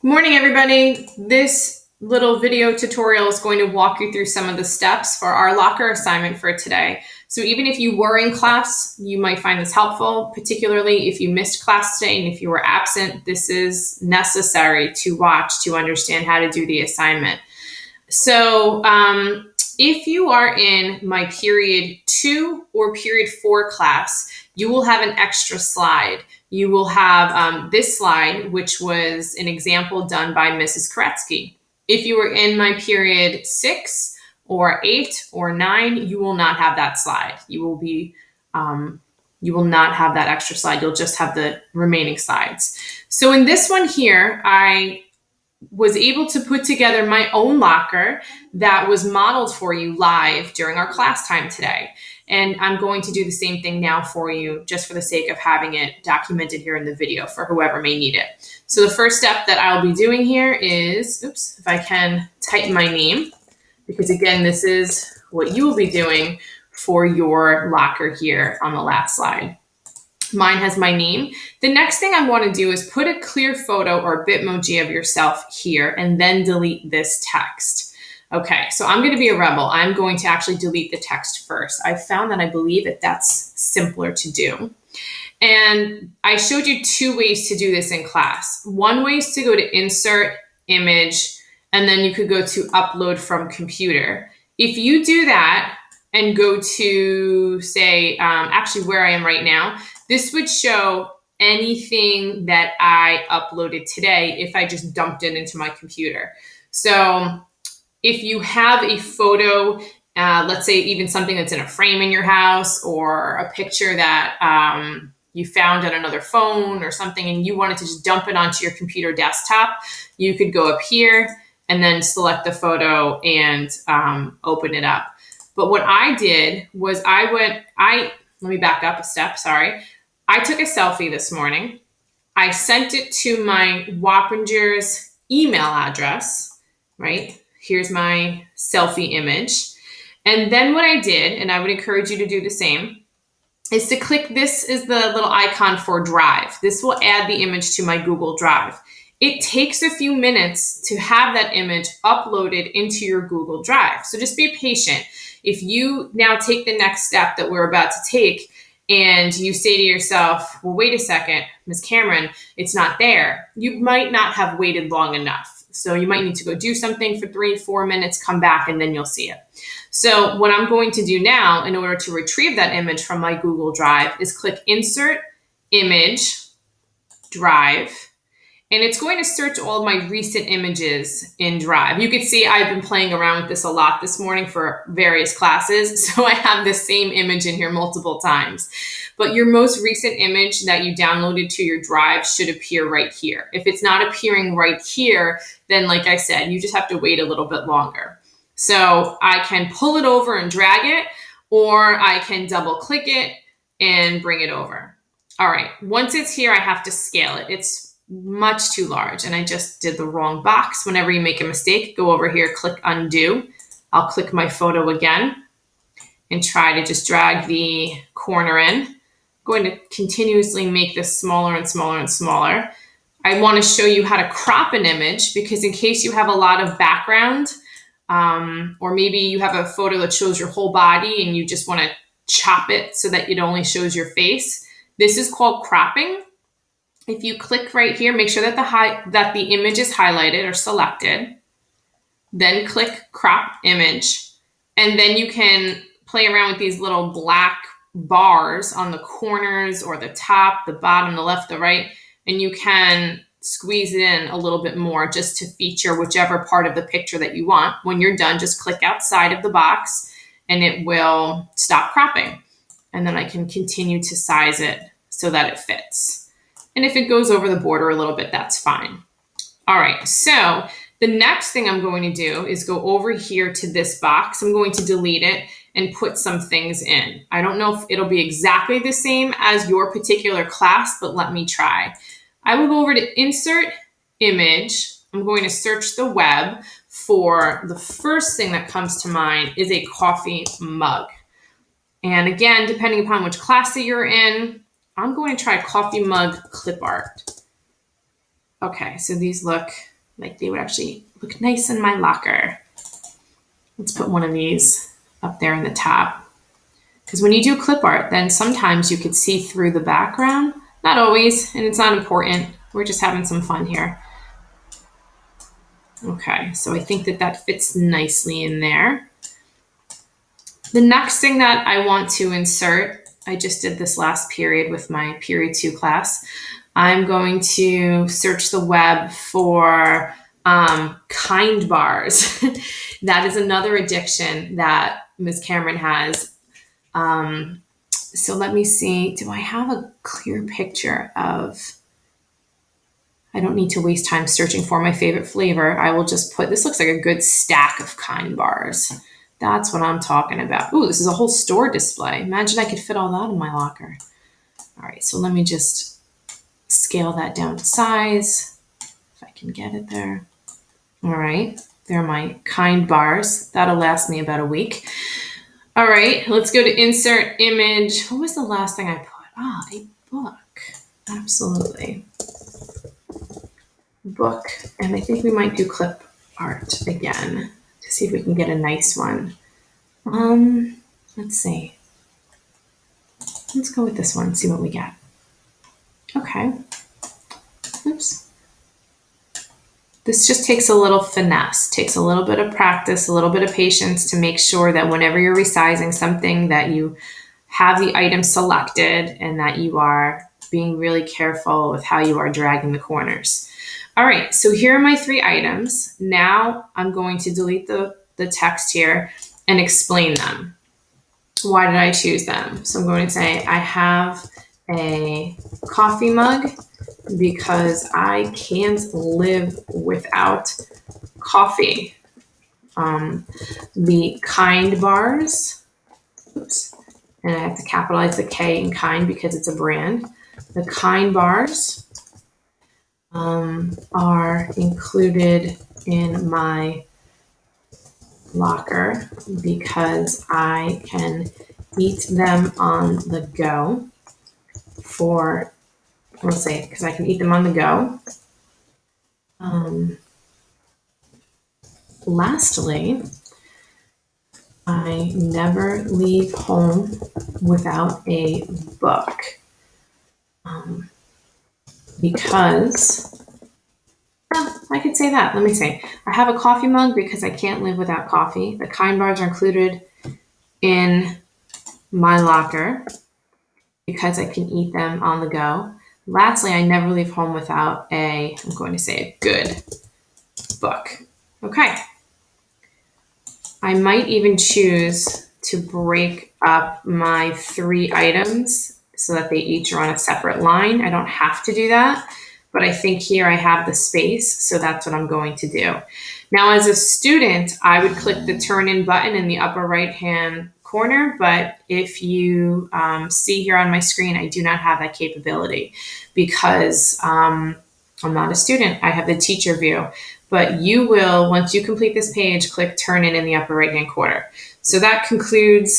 Good morning, everybody. This little video tutorial is going to walk you through some of the steps for our locker assignment for today. So even if you were in class, you might find this helpful, particularly if you missed class today and if you were absent, this is necessary to watch to understand how to do the assignment. So if you are in my period 2 or period 4 class, you will have an extra slide. You will have this slide, which was an example done by Mrs. Koretsky. If you were in my period 6 or 8 or 9, you will not have that slide. You will not have that extra slide. You'll just have the remaining slides. So in this one here, I was able to put together my own locker that was modeled for you live during our class time today. And I'm going to do the same thing now for you, just for the sake of having it documented here in the video for whoever may need it. So the first step that I'll be doing here is, if I can type my name, because again, this is what you will be doing for your locker here on the last slide. Mine has my name. The next thing I want to do is put a clear photo or Bitmoji of yourself here and then delete this text. Okay, so I'm going to be a rebel. I'm going to actually delete the text first. I found that I believe that that's simpler to do. And I showed you 2 ways to do this in class. One way is to go to Insert, Image, and then you could go to Upload from Computer. If you do that and go to, say, actually where I am right now, this would show anything that I uploaded today if I just dumped it into my computer. So if you have a photo, let's say even something that's in a frame in your house or a picture that you found on another phone or something and you wanted to just dump it onto your computer desktop, you could go up here and then select the photo and open it up. But what I did was let me back up a step, sorry. I took a selfie this morning. I sent it to my Wappingers email address, right? Here's my selfie image. And then what I did, and I would encourage you to do the same, is to click, this is the little icon for Drive. This will add the image to my Google Drive. It takes a few minutes to have that image uploaded into your Google Drive. So just be patient. If you now take the next step that we're about to take, and you say to yourself, well, wait a second, Ms. Cameron, it's not there. You might not have waited long enough. So you might need to go do something for 3-4 minutes, come back, and then you'll see it. So what I'm going to do now in order to retrieve that image from my Google Drive is click Insert, Image, Drive, and it's going to search all of my recent images in Drive. You can see I've been playing around with this a lot this morning for various classes, so I have the same image in here multiple times. But your most recent image that you downloaded to your Drive should appear right here. If it's not appearing right here, then like I said, you just have to wait a little bit longer. So I can pull it over and drag it, or I can double click it and bring it over. All right, once it's here, I have to scale it. It's much too large and I just did the wrong box. Whenever you make a mistake, go over here, click undo. I'll click my photo again and try to just drag the corner in. I'm going to continuously make this smaller and smaller and smaller. I want to show you how to crop an image because in case you have a lot of background, or maybe you have a photo that shows your whole body and you just want to chop it so that it only shows your face. This is called cropping. If you click right here, make sure that the image is highlighted or selected. Then click Crop Image. And then you can play around with these little black bars on the corners or the top, the bottom, the left, the right. And you can squeeze it in a little bit more just to feature whichever part of the picture that you want. When you're done, just click outside of the box and it will stop cropping. And then I can continue to size it so that it fits. And if it goes over the border a little bit, that's fine. All right, so the next thing I'm going to do is go over here to this box. I'm going to delete it and put some things in. I don't know if it'll be exactly the same as your particular class, but let me try. I will go over to Insert, Image. I'm going to search the web for the first thing that comes to mind is a coffee mug. And again, depending upon which class that you're in, I'm going to try coffee mug clip art. Okay, so these look Like they would actually look nice in my locker. Let's put one of these up there in the top. Because when you do clip art, then sometimes you could see through the background. Not always, and it's not important. We're just having some fun here. Okay, so I think that that fits nicely in there. The next thing that I want to insert, I just did this last period with my period 2 class. I'm going to search the web for kind bars. That is another addiction that Ms. Cameron has. So let me see. Do I have a clear picture of... I don't need to waste time searching for my favorite flavor. I will just put... This looks like a good stack of kind bars. That's what I'm talking about. Ooh, this is a whole store display. Imagine I could fit all that in my locker. All right, so let me just scale that down to size, if I can get it there. All right, they're my kind bars. That'll last me about a week. All right, let's go to insert image. What was the last thing I put? Ah, a book. Absolutely. Book, and I think we might do clip art again to see if we can get a nice one. Let's see. Let's go with this one, see what we get. Okay. Oops. This just takes a little finesse, takes a little bit of practice, a little bit of patience to make sure that whenever you're resizing something that you have the item selected and that you are being really careful with how you are dragging the corners. All right, so here are my 3 items. Now I'm going to delete the text here and explain them. Why did I choose them? So I'm going to say I have a coffee mug because I can't live without coffee. The kind bars, oops, and I have to capitalize the K in kind because it's a brand. The kind bars are included in my locker because I can eat them on the go for, we'll say, because I can eat them on the go. Lastly, I never leave home without a book because, well, I could say that. Let me say, I have a coffee mug because I can't live without coffee. The kind bars are included in my locker because I can eat them on the go. Lastly, I never leave home without I'm going to say a good book. Okay. I might even choose to break up my 3 items so that they each are on a separate line. I don't have to do that, but I think here I have the space, so that's what I'm going to do. Now, as a student, I would click the turn in button in the upper right-hand corner, but if you see here on my screen, I do not have that capability because I'm not a student. I have the teacher view. But you will, once you complete this page, click turn in the upper right-hand corner. So that concludes